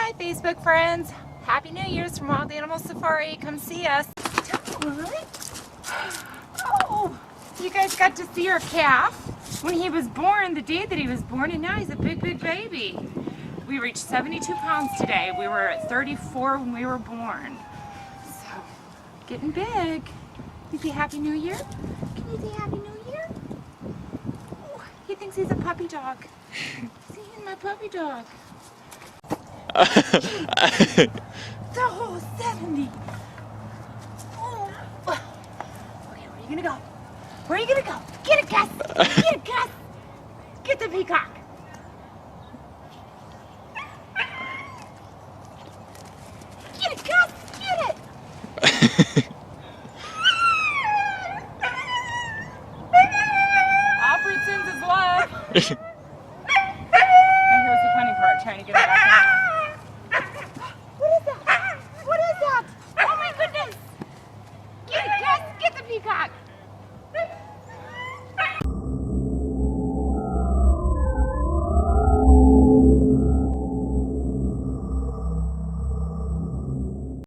Hi, Facebook friends. Happy New Year's from Wild Animal Safari. Come see us. Oh, you guys got to see our calf when he was born, the day that he was born, and now he's a big, big baby. We reached 72 pounds today. We were at 34 when we were born. So, getting big. You say Happy New Year? Can you say Happy New Year? Oh, he thinks he's a puppy dog. See, he's my puppy dog. The whole 70. Oh. Okay, where are you gonna go? Where are you gonna go? Get it, Gus! Get it, Gus! Get the peacock!